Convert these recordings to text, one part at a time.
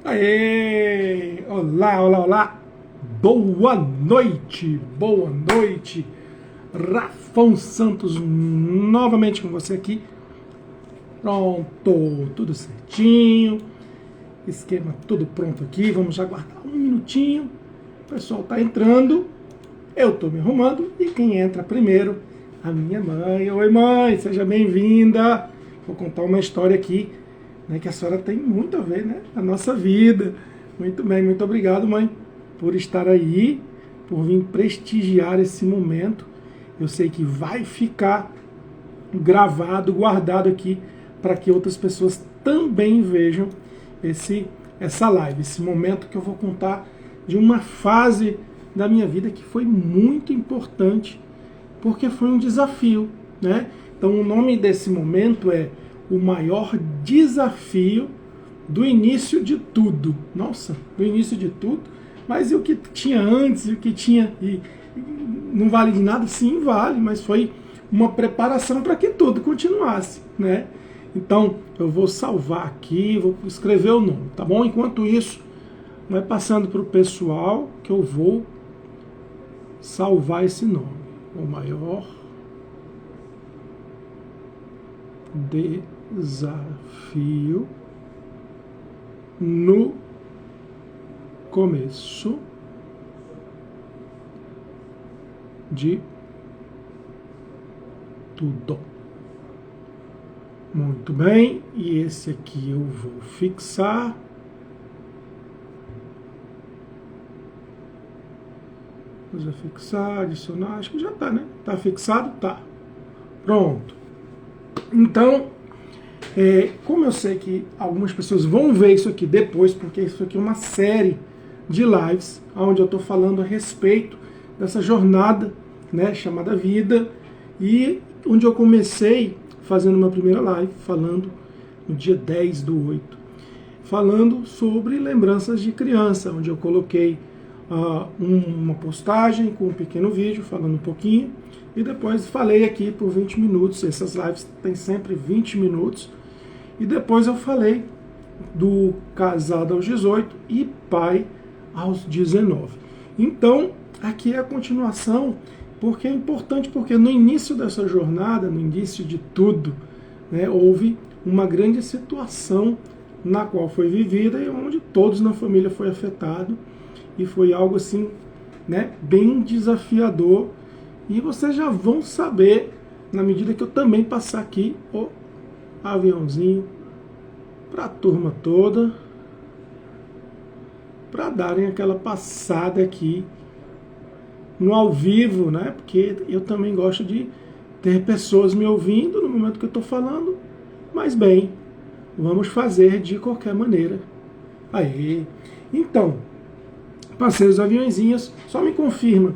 Aê! Olá, olá, olá! Boa noite! Boa noite! Rafão Santos novamente com você aqui. Pronto, tudo certinho. Esquema tudo pronto aqui. Vamos aguardar um minutinho. O pessoal tá entrando. Eu tô me arrumando. E quem entra primeiro? A minha mãe. Oi, mãe, seja bem-vinda. Vou contar uma história aqui, né, que a senhora tem muito a ver, né, na nossa vida. Muito bem, muito obrigado, mãe, por estar aí, por vir prestigiar esse momento. Eu sei que vai ficar gravado, guardado aqui, para que outras pessoas também vejam essa live, esse momento que eu vou contar de uma fase da minha vida que foi muito importante, porque foi um desafio, né? Então o nome desse momento é o maior desafio do início de tudo. Nossa, do início de tudo. Mas e o que tinha antes, e o que tinha... E não vale de nada? Sim, vale, mas foi uma preparação para que tudo continuasse, né? Então, eu vou salvar aqui, vou escrever o nome, tá bom? Enquanto isso, vai passando para o pessoal que eu vou salvar esse nome. O maior desafio no começo de tudo. Muito bem, e esse aqui eu vou fixar. Vou já fixar, adicionar, acho que já tá, né? Tá fixado? Tá. Pronto. Então, como eu sei que algumas pessoas vão ver isso aqui depois, porque isso aqui é uma série de lives, onde eu estou falando a respeito dessa jornada, né, chamada vida, e onde eu comecei fazendo uma primeira live, falando no dia 10/8, falando sobre lembranças de criança, onde eu coloquei uma postagem com um pequeno vídeo, falando um pouquinho, e depois falei aqui por 20 minutos, essas lives têm sempre 20 minutos, e depois eu falei do casado aos 18 e pai aos 19. Então, aqui é a continuação, porque é importante, porque no início dessa jornada, no início de tudo, né, houve uma grande situação na qual foi vivida e onde todos na família foi afetado, e foi algo assim, né, bem desafiador, e vocês já vão saber na medida que eu também passar aqui o aviãozinho para a turma toda, para darem aquela passada aqui no ao vivo, né? Porque eu também gosto de ter pessoas me ouvindo no momento que eu estou falando, mas bem, vamos fazer de qualquer maneira. Aí, então, passei os aviãozinhos, só me confirma,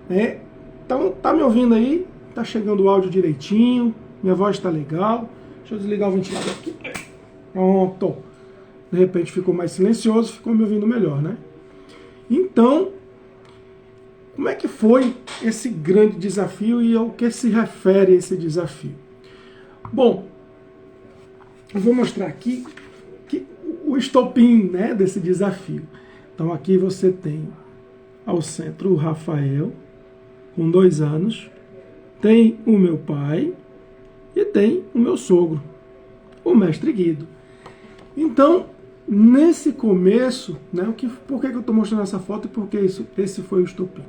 né? Então, tá me ouvindo aí? Tá chegando o áudio direitinho, minha voz tá legal. Deixa eu desligar o ventilador aqui. Pronto. De repente ficou mais silencioso, ficou me ouvindo melhor, né? Então, como é que foi esse grande desafio e ao que se refere esse desafio? Bom, eu vou mostrar aqui o estopim, né, desse desafio. Então aqui você tem ao centro o Rafael, com 2 anos, tem o meu pai e tem o meu sogro, o mestre Guido. Então, nesse começo, né, por que eu estou mostrando essa foto e por que esse foi o estopim?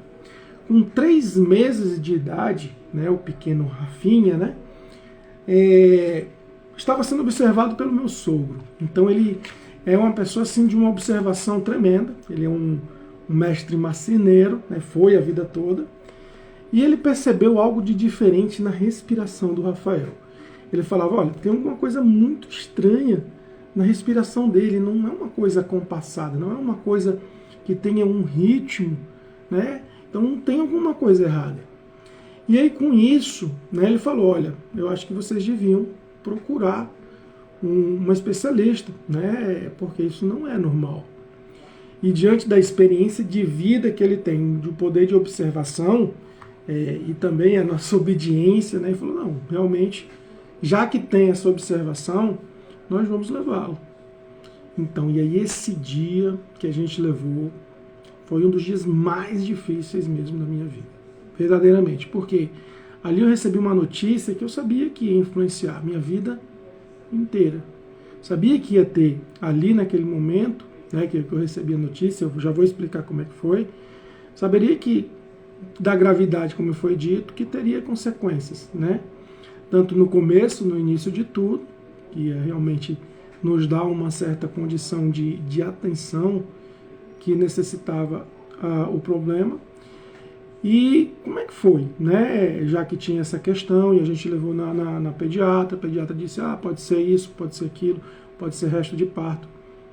Com 3 meses de idade, né, o pequeno Rafinha, né, estava sendo observado pelo meu sogro. Então ele é uma pessoa assim, de uma observação tremenda, ele é um mestre marceneiro, né, foi a vida toda, e ele percebeu algo de diferente na respiração do Rafael. Ele falava, olha, tem alguma coisa muito estranha na respiração dele, não é uma coisa compassada, não é uma coisa que tenha um ritmo, né? Então tem alguma coisa errada. E aí com isso, né, ele falou, olha, eu acho que vocês deviam procurar uma especialista, né? Porque isso não é normal. E diante da experiência de vida que ele tem, do poder de observação, e também a nossa obediência, né? Ele falou, não, realmente, já que tem essa observação, nós vamos levá-lo. Então, e aí esse dia que a gente levou foi um dos dias mais difíceis mesmo da minha vida, verdadeiramente, porque ali eu recebi uma notícia que eu sabia que ia influenciar a minha vida inteira. Sabia que ia ter ali naquele momento, né, que eu recebi a notícia, eu já vou explicar como é que foi, saberia que da gravidade, como foi dito, que teria consequências, né? Tanto no começo, no início de tudo, que ia realmente nos dar uma certa condição de atenção que necessitava o problema. E como é que foi, né? Já que tinha essa questão e a gente levou na pediatra, a pediatra disse, pode ser isso, pode ser aquilo, pode ser resto de parto.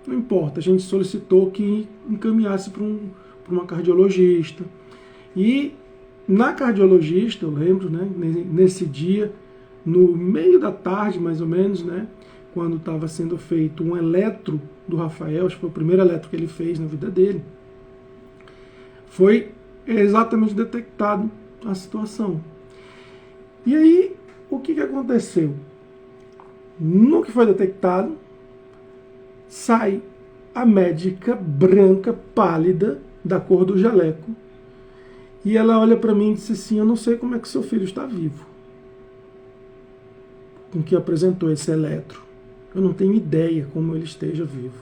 Não importa, a gente solicitou que encaminhasse para uma cardiologista. E na cardiologista, eu lembro, né, nesse dia, no meio da tarde, mais ou menos, né, quando estava sendo feito um eletro do Rafael, acho que foi o primeiro eletro que ele fez na vida dele, foi exatamente detectado a situação. E aí, o que aconteceu? No que foi detectado, sai a médica branca, pálida, da cor do jaleco, e ela olha para mim e disse assim, eu não sei como é que seu filho está vivo, com que apresentou esse eletro. Eu não tenho ideia como ele esteja vivo,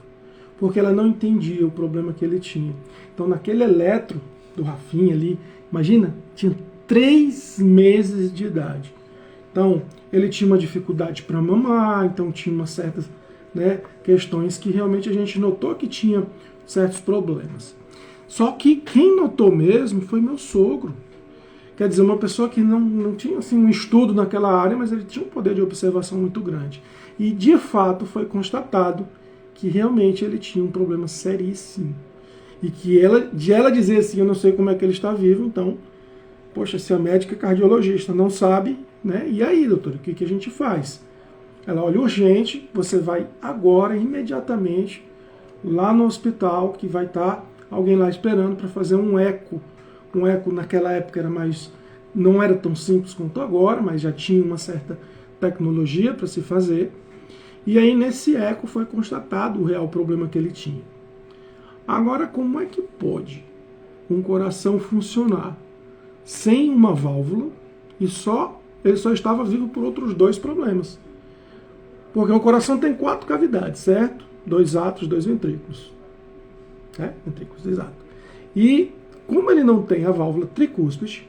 porque ela não entendia o problema que ele tinha. Então, naquele eletro do Rafinha ali, imagina, tinha 3 meses de idade. Então, ele tinha uma dificuldade para mamar, então tinha umas certas, né, questões que realmente a gente notou que tinha certos problemas. Só que quem notou mesmo foi meu sogro. Quer dizer, uma pessoa que não tinha assim, um estudo naquela área, mas ele tinha um poder de observação muito grande. E de fato foi constatado que realmente ele tinha um problema seríssimo. E que ela dizer assim, eu não sei como é que ele está vivo, então, poxa, se a médica cardiologista não sabe, né? E aí, doutor, o que a gente faz? Ela olha, urgente, você vai agora, imediatamente, lá no hospital, que vai estar alguém lá esperando para fazer um eco. Um eco naquela época não era tão simples quanto agora, mas já tinha uma certa tecnologia para se fazer. E aí nesse eco foi constatado o real problema que ele tinha. Agora, como é que pode um coração funcionar sem uma válvula e ele só estava vivo por outros 2 problemas? Porque o coração tem 4 cavidades, certo? 2 átrios, 2 ventrículos. Ventrículos, exato. E como ele não tem a válvula tricúspide,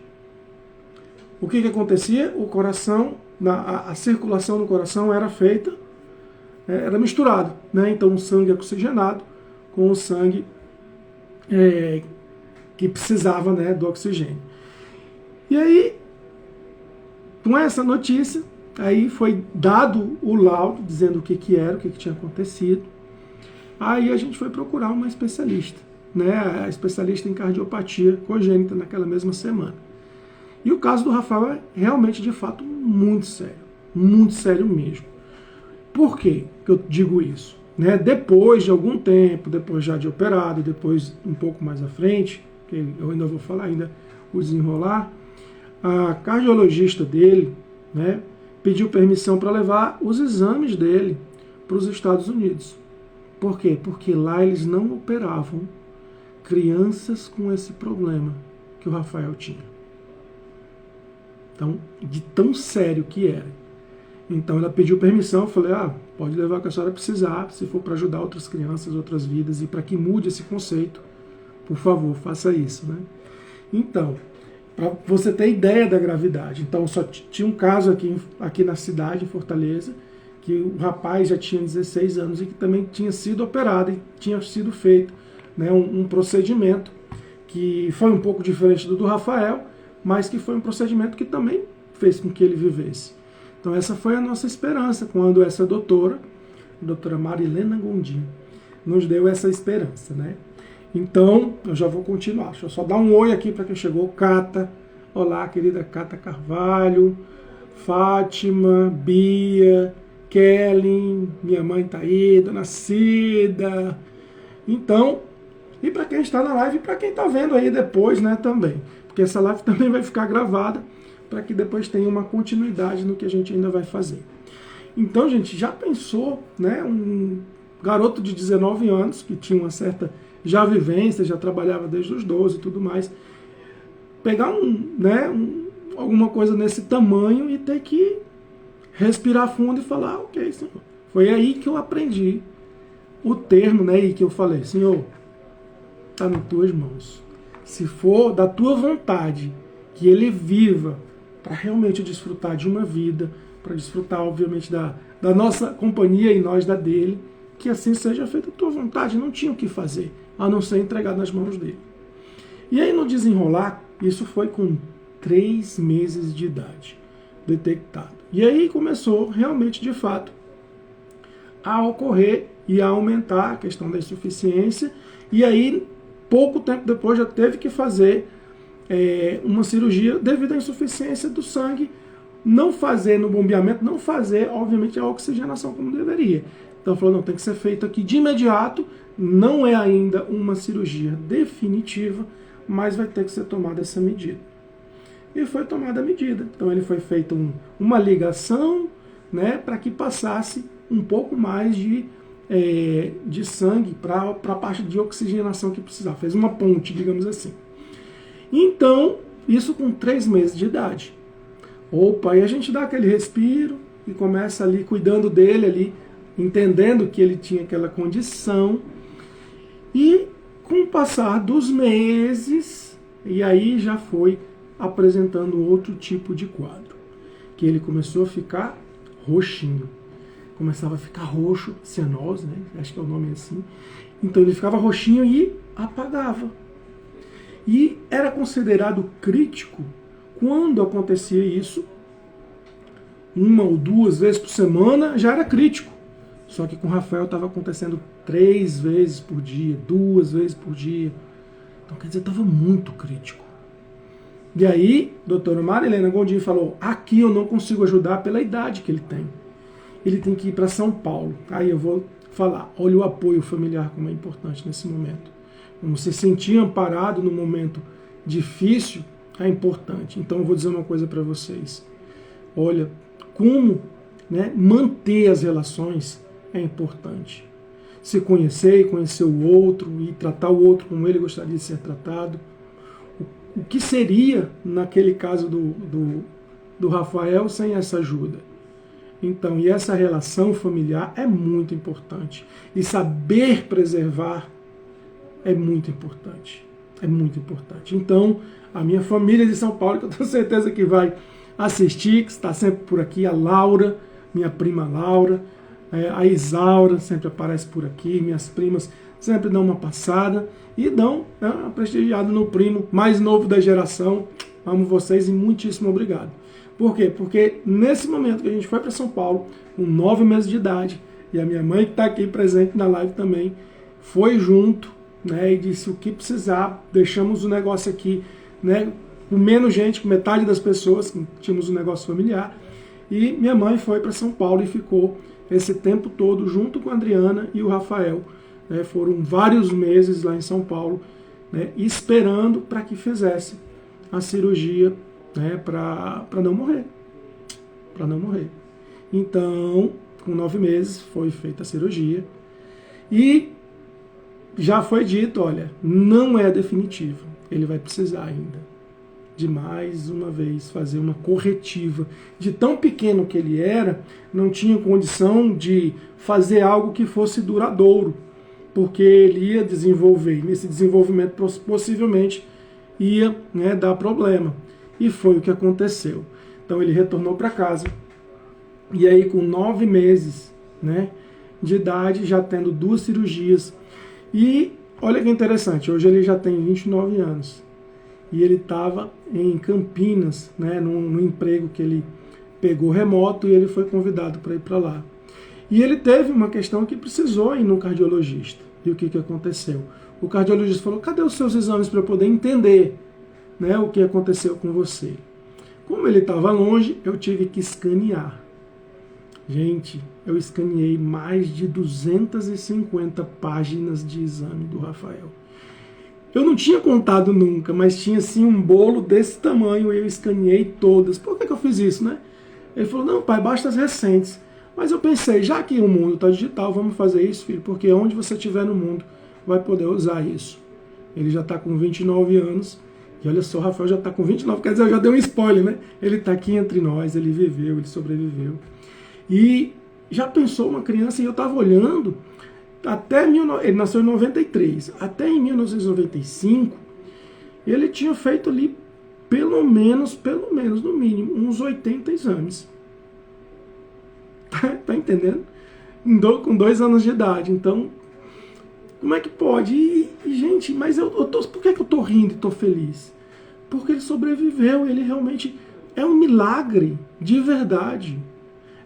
o que acontecia? O coração, a circulação do coração era feita, era misturada, né? Então o sangue oxigenado com o sangue que precisava, né, do oxigênio. E aí, com essa notícia, aí foi dado o laudo dizendo o que era, o que tinha acontecido. Aí a gente foi procurar uma especialista, né, a especialista em cardiopatia congênita naquela mesma semana. E o caso do Rafael é realmente, de fato, muito sério mesmo. Por que eu digo isso? Né, depois de algum tempo, depois já de operado, depois um pouco mais à frente, que eu ainda vou falar ainda o desenrolar, a cardiologista dele, né, pediu permissão para levar os exames dele para os Estados Unidos. Por quê? Porque lá eles não operavam crianças com esse problema que o Rafael tinha. Então, de tão sério que era. Então ela pediu permissão, eu falei, pode levar o que a senhora precisar, se for para ajudar outras crianças, outras vidas, e para que mude esse conceito, por favor, faça isso, né? Então, para você ter ideia da gravidade, então só tinha um caso aqui na cidade, em Fortaleza, que o rapaz já tinha 16 anos e que também tinha sido operado e tinha sido feito, né, um procedimento que foi um pouco diferente do Rafael, mas que foi um procedimento que também fez com que ele vivesse. Então essa foi a nossa esperança, quando essa doutora, a doutora Marilena Gondim, nos deu essa esperança, né? Então, eu já vou continuar. Deixa eu só dar um oi aqui para quem chegou. Cata, olá, querida Cata Carvalho, Fátima, Bia, Kellen, minha mãe tá aí, dona Cida. Então, e para quem está na live e para quem está vendo aí depois, né, também. Porque essa live também vai ficar gravada para que depois tenha uma continuidade no que a gente ainda vai fazer. Então, gente, já pensou, né, garoto de 19 anos, que tinha uma certa já vivência, já trabalhava desde os 12 e tudo mais, pegar alguma coisa nesse tamanho e ter que respirar fundo e falar, ok, Senhor. Foi aí que eu aprendi o termo, né, e que eu falei, Senhor, está nas tuas mãos. Se for da tua vontade que ele viva para realmente desfrutar de uma vida, para desfrutar, obviamente, da nossa companhia e nós da dele, que assim seja feita a tua vontade. Não tinha o que fazer, a não ser entregar nas mãos dele. E aí, no desenrolar, isso foi com 3 meses de idade, detectado. E aí começou realmente, de fato, a ocorrer e a aumentar a questão da insuficiência. E aí, pouco tempo depois, já teve que fazer uma cirurgia devido à insuficiência do sangue, não fazer no bombeamento, não fazer, obviamente, a oxigenação como deveria. Então falou, não, tem que ser feito aqui de imediato, não é ainda uma cirurgia definitiva, mas vai ter que ser tomada essa medida. E foi tomada a medida. Então ele foi feita uma ligação, né, para que passasse um pouco mais de sangue para a parte de oxigenação que precisava. Fez uma ponte, digamos assim. Então, isso com 3 meses de idade. Opa, aí a gente dá aquele respiro e começa ali cuidando dele, ali, entendendo que ele tinha aquela condição. E com o passar dos meses, e aí já foi apresentando outro tipo de quadro. Que ele começou a ficar roxinho. Começava a ficar roxo, cianose, né? Acho que é o nome assim. Então ele ficava roxinho e apagava. E era considerado crítico quando acontecia isso, 1 ou 2 vezes por semana, já era crítico. Só que com o Rafael estava acontecendo 3 vezes por dia, 2 vezes por dia. Então, quer dizer, estava muito crítico. E aí, doutora Marilena Gondim falou, aqui eu não consigo ajudar pela idade que ele tem. Ele tem que ir para São Paulo. Aí eu vou falar, olha o apoio familiar como é importante nesse momento. Como se sentir amparado no momento difícil é importante. Então eu vou dizer uma coisa para vocês. Olha, como, né, manter as relações é importante. Se conhecer e conhecer o outro e tratar o outro como ele gostaria de ser tratado. O que seria, naquele caso do Rafael, sem essa ajuda? Então, e essa relação familiar é muito importante. E saber preservar é muito importante. É muito importante. Então, a minha família de São Paulo, que eu tenho certeza que vai assistir, que está sempre por aqui, a Laura, minha prima Laura, a Isaura sempre aparece por aqui, minhas primas sempre dão uma passada e dão uma prestigiada no primo mais novo da geração. Amo vocês e muitíssimo obrigado. Por quê? Porque nesse momento que a gente foi para São Paulo, com 9 meses de idade, e a minha mãe que está aqui presente na live também, foi junto, né, e disse o que precisar, deixamos o negócio aqui, né, com menos gente, com metade das pessoas, tínhamos um negócio familiar, e minha mãe foi para São Paulo e ficou esse tempo todo junto com a Adriana e o Rafael. Né, foram vários meses lá em São Paulo, né, esperando para que fizesse a cirurgia, né, para não morrer. Para não morrer. Então, com 9 meses, foi feita a cirurgia. E já foi dito, olha, não é definitivo. Ele vai precisar ainda de mais uma vez fazer uma corretiva. De tão pequeno que ele era, não tinha condição de fazer algo que fosse duradouro, porque ele ia desenvolver, e nesse desenvolvimento possivelmente ia, né, dar problema. E foi o que aconteceu. Então ele retornou para casa, e aí com 9 meses, né, de idade, já tendo 2 cirurgias. E olha que interessante, hoje ele já tem 29 anos. E ele estava em Campinas, né, num emprego que ele pegou remoto, e ele foi convidado para ir para lá. E ele teve uma questão que precisou ir no cardiologista. E o que aconteceu? O cardiologista falou, cadê os seus exames para eu poder entender, né, o que aconteceu com você? Como ele estava longe, eu tive que escanear. Gente, eu escaneei mais de 250 páginas de exame do Rafael. Eu não tinha contado nunca, mas tinha assim um bolo desse tamanho e eu escaneei todas. Por que eu fiz isso, né? Ele falou, não pai, basta as recentes. Mas eu pensei, já que o mundo está digital, vamos fazer isso, filho, porque onde você estiver no mundo vai poder usar isso. Ele já está com 29 anos, e olha só, o Rafael já está com 29, quer dizer, eu já dei um spoiler, né? Ele está aqui entre nós, ele viveu, ele sobreviveu. E já pensou uma criança, e eu estava olhando, ele nasceu em 93, até em 1995, ele tinha feito ali, pelo menos, no mínimo, uns 80 exames. Tá entendendo? Com 2 anos de idade. Então, como é que pode? Gente, mas por que eu tô rindo e tô feliz? Porque ele sobreviveu, ele realmente é um milagre de verdade.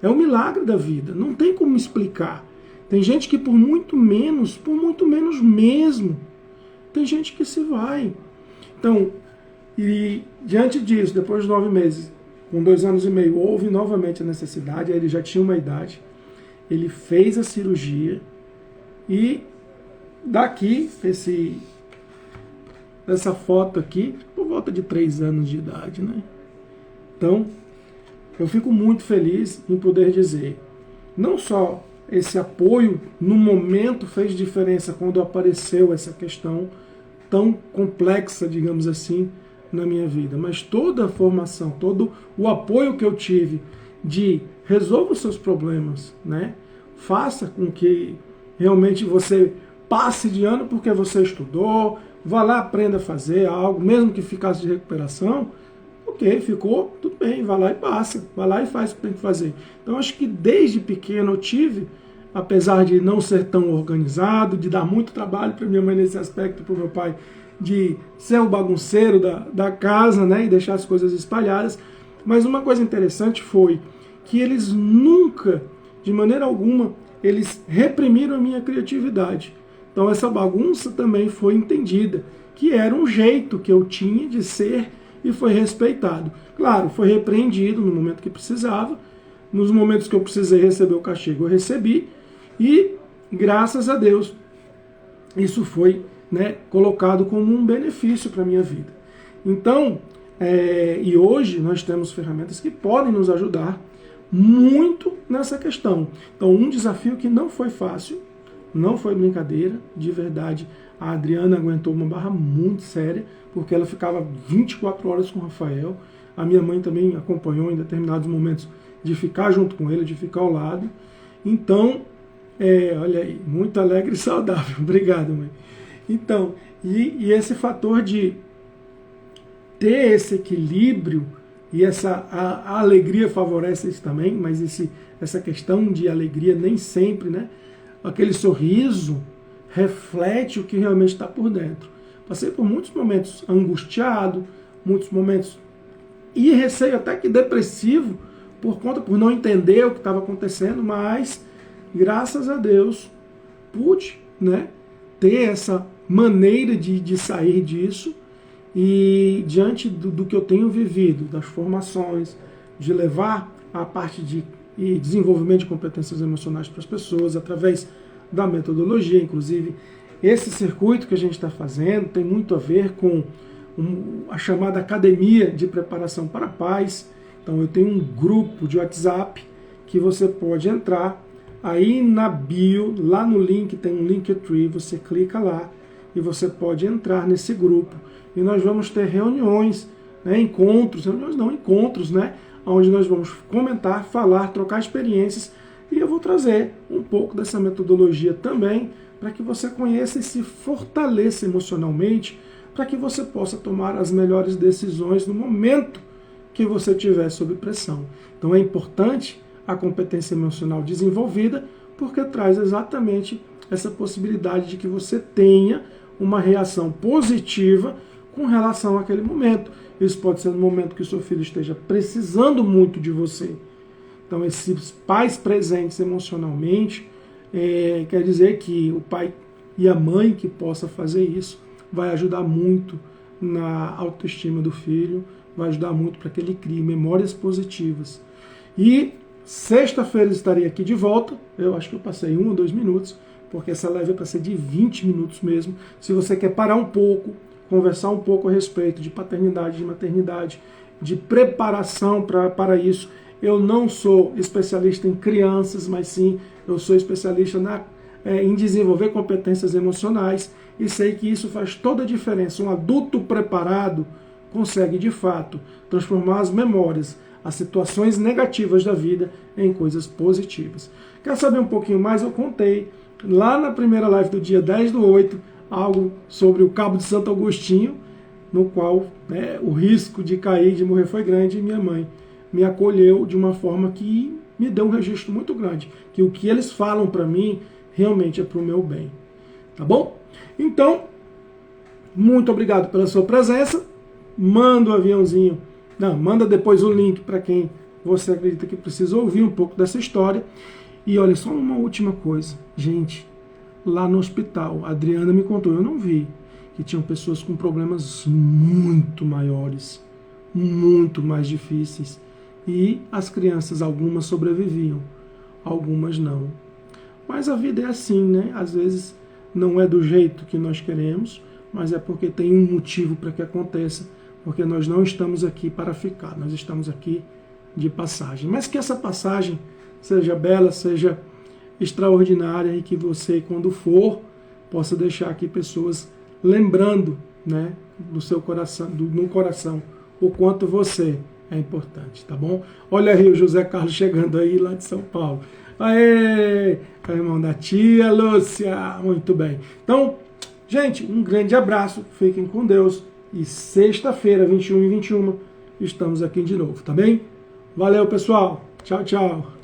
É um milagre da vida, não tem como explicar. Tem gente que por muito menos mesmo, tem gente que se vai. Então, e diante disso, depois de 9 meses, com 2 anos e meio, houve novamente a necessidade, aí ele já tinha uma idade, ele fez a cirurgia e daqui, essa foto aqui, por volta de 3 anos de idade, né? Então, eu fico muito feliz em poder dizer, não só esse apoio no momento fez diferença quando apareceu essa questão tão complexa, digamos assim, na minha vida, mas toda a formação, todo o apoio que eu tive de resolva os seus problemas, né? Faça com que realmente você passe de ano porque você estudou, vá lá, aprenda a fazer algo, mesmo que ficasse de recuperação, ok, ficou, tudo bem, vai lá e passa, vai lá e faz o que tem que fazer. Então acho que desde pequeno eu tive, apesar de não ser tão organizado, de dar muito trabalho para minha mãe nesse aspecto, para o meu pai, de ser o bagunceiro da casa, né, e deixar as coisas espalhadas, mas uma coisa interessante foi que eles nunca, de maneira alguma, eles reprimiram a minha criatividade. Então essa bagunça também foi entendida, que era um jeito que eu tinha de ser e foi respeitado. Claro, foi repreendido no momento que precisava, nos momentos que eu precisei receber o castigo eu recebi, e graças a Deus isso foi, né, colocado como um benefício para a minha vida. Então, e hoje nós temos ferramentas que podem nos ajudar muito nessa questão. Então, um desafio que não foi fácil, não foi brincadeira, de verdade, a Adriana aguentou uma barra muito séria, porque ela ficava 24 horas com o Rafael, a minha mãe também acompanhou em determinados momentos de ficar junto com ele, de ficar ao lado. Então, olha aí, muito alegre e saudável. Obrigado, mãe. Então, e esse fator de ter esse equilíbrio, e a alegria favorece isso também, mas essa questão de alegria nem sempre, né? Aquele sorriso reflete o que realmente está por dentro. Passei por muitos momentos angustiado, muitos momentos e receio até que depressivo, por não entender o que estava acontecendo, mas graças a Deus pude, né, ter essa maneira de sair disso, e diante do que eu tenho vivido, das formações, de levar a parte de desenvolvimento de competências emocionais para as pessoas, através da metodologia, inclusive esse circuito que a gente está fazendo tem muito a ver com a chamada Academia de Preparação para Pais. Então eu tenho um grupo de WhatsApp que você pode entrar, aí na bio, lá no link tem um Linktree, você clica lá e você pode entrar nesse grupo. E nós vamos ter reuniões, né, encontros, né, onde nós vamos comentar, falar, trocar experiências, e eu vou trazer um pouco dessa metodologia também, para que você conheça e se fortaleça emocionalmente, para que você possa tomar as melhores decisões no momento que você estiver sob pressão. Então é importante a competência emocional desenvolvida, porque traz exatamente essa possibilidade de que você tenha uma reação positiva com relação àquele momento. Isso pode ser no momento que o seu filho esteja precisando muito de você. Então, esses pais presentes emocionalmente, quer dizer que o pai e a mãe que possa fazer isso vai ajudar muito na autoestima do filho, vai ajudar muito para que ele crie memórias positivas. E sexta-feira estarei aqui de volta. Eu acho que eu passei 1 ou 2 minutos, porque essa live é para ser de 20 minutos mesmo. Se você quer parar um pouco, conversar um pouco a respeito de paternidade, de maternidade, de preparação para isso, Eu não sou especialista em crianças, mas sim eu sou especialista em desenvolver competências emocionais e sei que isso faz toda a diferença. Um adulto preparado consegue, de fato, transformar as memórias, as situações negativas da vida em coisas positivas. Quer saber um pouquinho mais? Eu contei lá na primeira live do dia 10/8 algo sobre o Cabo de Santo Agostinho, no qual o risco de cair, de morrer foi grande, e minha mãe me acolheu de uma forma que me deu um registro muito grande, que o que eles falam para mim realmente é para o meu bem. Tá bom? Então, muito obrigado pela sua presença. Manda o aviãozinho, manda depois o link para quem você acredita que precisa ouvir um pouco dessa história. E olha, só uma última coisa. Gente, lá no hospital, a Adriana me contou, eu não vi, que tinham pessoas com problemas muito maiores, muito mais difíceis. E as crianças, algumas sobreviviam, algumas não. Mas a vida é assim, né? Às vezes não é do jeito que nós queremos, mas é porque tem um motivo para que aconteça, porque nós não estamos aqui para ficar, nós estamos aqui de passagem. Mas que essa passagem seja bela, seja extraordinária e que você, quando for, possa deixar aqui pessoas lembrando, né, do seu coração, no coração, o quanto você é importante, tá bom? Olha aí o José Carlos chegando aí lá de São Paulo. Aê! É o irmão da tia Lúcia. Muito bem. Então, gente, um grande abraço. Fiquem com Deus. E sexta-feira, 21 e 21, estamos aqui de novo, tá bem? Valeu, pessoal. Tchau, tchau.